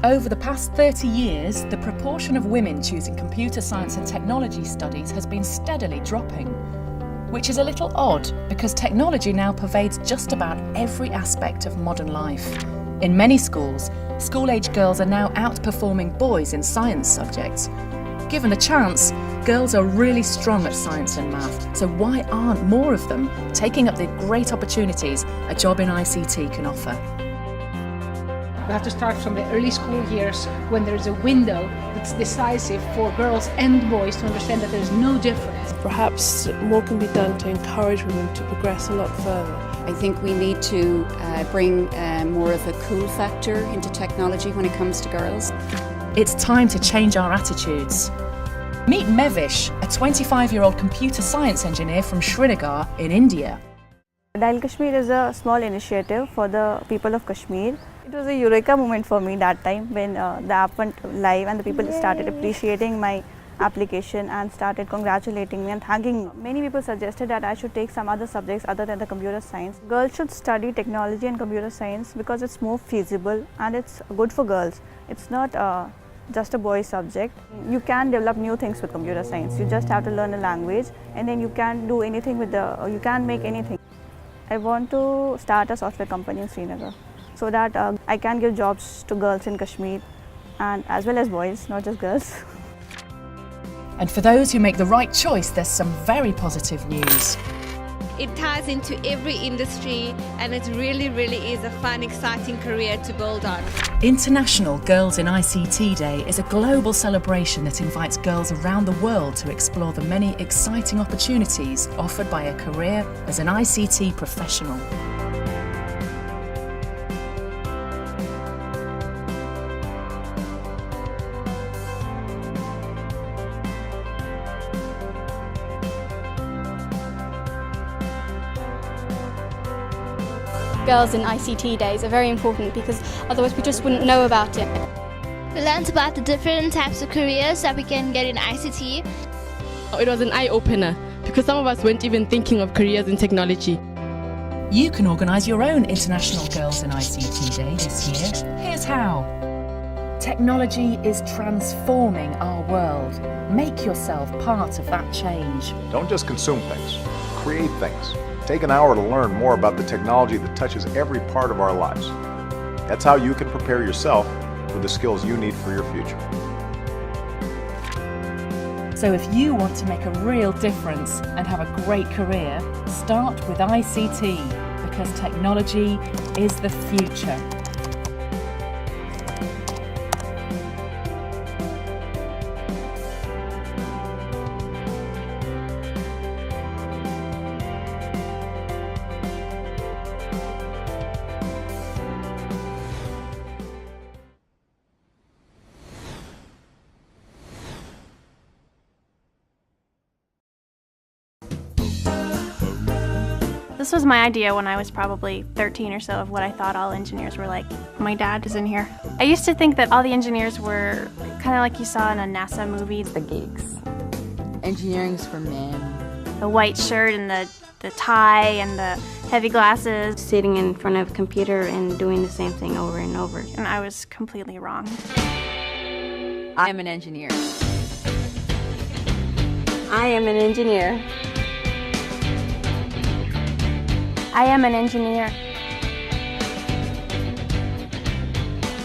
Over the past 30 years, the proportion of women choosing computer science and technology studies has been steadily dropping, which is a little odd because technology now pervades just about every aspect of modern life. In many schools, school-age girls are now outperforming boys in science subjects. Given the chance, girls are really strong at science and math, so why aren't more of them taking up the great opportunities a job in ICT can offer? We have to start from the early school years when there's a window that's decisive for girls and boys to understand that there's no difference. Perhaps more can be done to encourage women to progress a lot further. I think we need to bring more of a cool factor into technology when it comes to girls. It's time to change our attitudes. Meet Mevish, a 25-year-old computer science engineer from Srinagar in India. Dial Kashmir is a small initiative for the people of Kashmir. It was a eureka moment for me that time when the app went live and the people started appreciating my application and started congratulating me and thanking me. Many people suggested that I should take some other subjects other than the computer science. Girls should study technology and computer science because it's more feasible and it's good for girls. It's not just a boy subject. You can develop new things with computer science. You just have to learn a language and then you can do anything with you can make anything. I want to start a software company in Srinagar so that I can give jobs to girls in Kashmir and as well as boys, not just girls. And for those who make the right choice, there's some very positive news. It ties into every industry and it really is a fun, exciting career to build on. International Girls in ICT Day is a global celebration that invites girls around the world to explore the many exciting opportunities offered by a career as an ICT professional. Girls in ICT days are very important because otherwise we just wouldn't know about it. We learned about the different types of careers that we can get in ICT. It was an eye-opener because some of us weren't even thinking of careers in technology. You can organise your own International Girls in ICT Day this year. Here's how. Technology is transforming our world. Make yourself part of that change. Don't just consume things, create things. Take an hour to learn more about the technology that touches every part of our lives. That's how you can prepare yourself for the skills you need for your future. So if you want to make a real difference and have a great career, start with ICT because technology is the future. This was my idea when I was probably 13 or so of what I thought all engineers were like. My dad is in here. I used to think that all the engineers were kind of like you saw in a NASA movie. The geeks. Engineering's for men. The white shirt and the tie and the heavy glasses. Sitting in front of a computer and doing the same thing over and over. And I was completely wrong. I'm an engineer. I am an engineer. I am an engineer.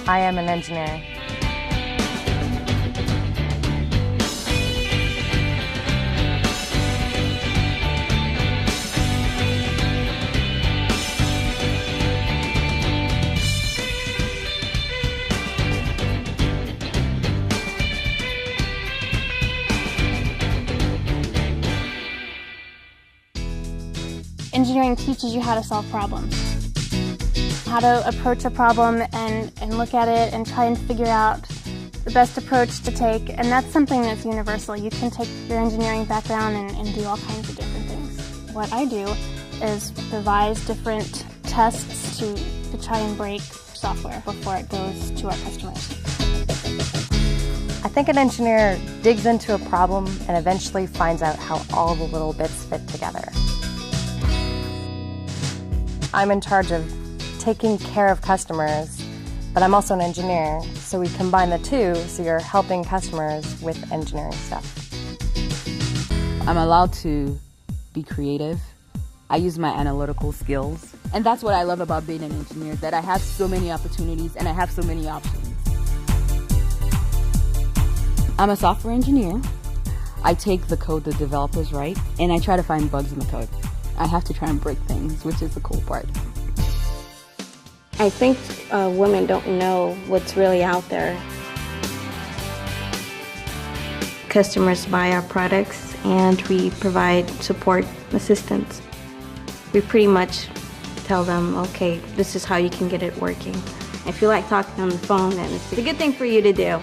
I am an engineer. Engineering teaches you how to solve problems, how to approach a problem and look at it and try and figure out the best approach to take, and that's something that's universal. You can take your engineering background and do all kinds of different things. What I do is devise different tests to try and break software before it goes to our customers. I think an engineer digs into a problem and eventually finds out how all the little bits fit together. I'm in charge of taking care of customers but I'm also an engineer, so we combine the two, so you're helping customers with engineering stuff. I'm allowed to be creative. I use my analytical skills. And that's what I love about being an engineer, that I have so many opportunities and I have so many options. I'm a software engineer. I take the code the developers write and I try to find bugs in the code. I have to try and break things, which is the cool part. I think women don't know what's really out there. Customers buy our products and we provide support assistance. We pretty much tell them, okay, this is how you can get it working. If you like talking on the phone, then it's a good thing for you to do.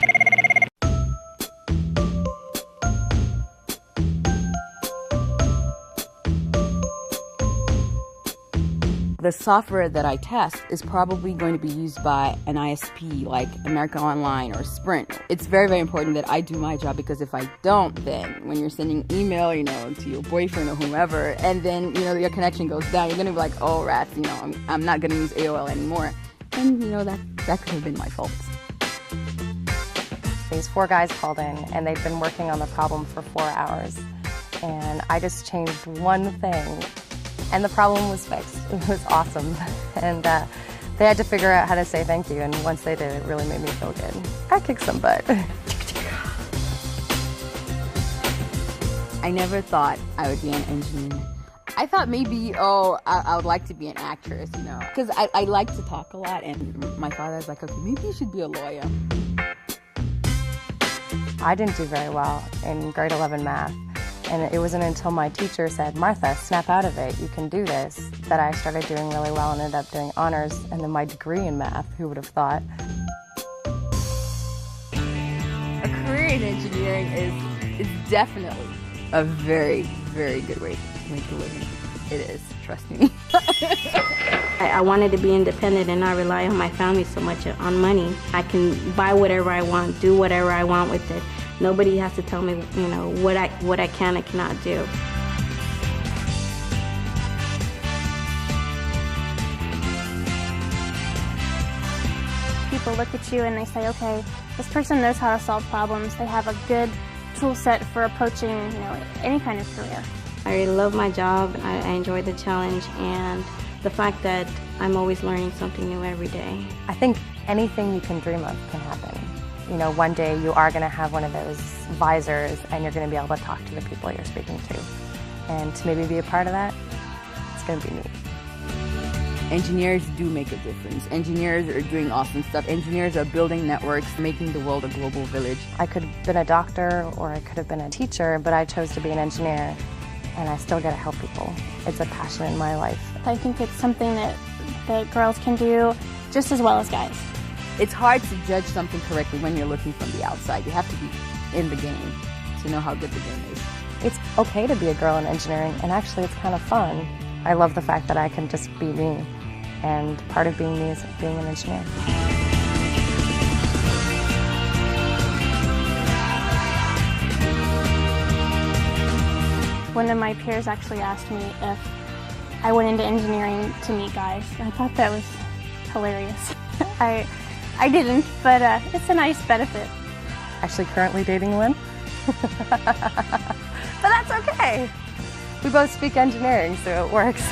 The software that I test is probably going to be used by an ISP like America Online or Sprint. It's very, very important that I do my job, because if I don't, then when you're sending email, to your boyfriend or whomever, and then, your connection goes down, you're going to be like, oh, rats, I'm not going to use AOL anymore. And, that could have been my fault. These 4 guys called in, and they'd been working on the problem for 4 hours. And I just changed one thing, and the problem was fixed. It was awesome. And they had to figure out how to say thank you, and once they did, it really made me feel good. I kicked some butt. I never thought I would be an engineer. I thought maybe, I would like to be an actress, because I like to talk a lot, and my father was like, okay, maybe you should be a lawyer. I didn't do very well in grade 11 math. And it wasn't until my teacher said, Martha, snap out of it, you can do this, that I started doing really well and ended up doing honors and then my degree in math. Who would have thought? A career in engineering is definitely a very, very good way to make a living. It is, trust me. I wanted to be independent and not rely on my family so much on money. I can buy whatever I want, do whatever I want with it. Nobody has to tell me, what I can and cannot do. People look at you and they say, okay, this person knows how to solve problems. They have a good tool set for approaching, any kind of career. I really love my job. I enjoy the challenge and the fact that I'm always learning something new every day. I think anything you can dream of can happen. One day you are going to have one of those visors and you're going to be able to talk to the people you're speaking to. And to maybe be a part of that, it's going to be neat. Engineers do make a difference. Engineers are doing awesome stuff. Engineers are building networks, making the world a global village. I could have been a doctor or I could have been a teacher, but I chose to be an engineer, and I still get to help people. It's a passion in my life. I think it's something that girls can do just as well as guys. It's hard to judge something correctly when you're looking from the outside. You have to be in the game to know how good the game is. It's okay to be a girl in engineering, and actually it's kind of fun. I love the fact that I can just be me, and part of being me is being an engineer. One of my peers actually asked me if I went into engineering to meet guys. I thought that was hilarious. I didn't, but it's a nice benefit. Actually currently dating Lynn. But that's okay. We both speak engineering, so it works.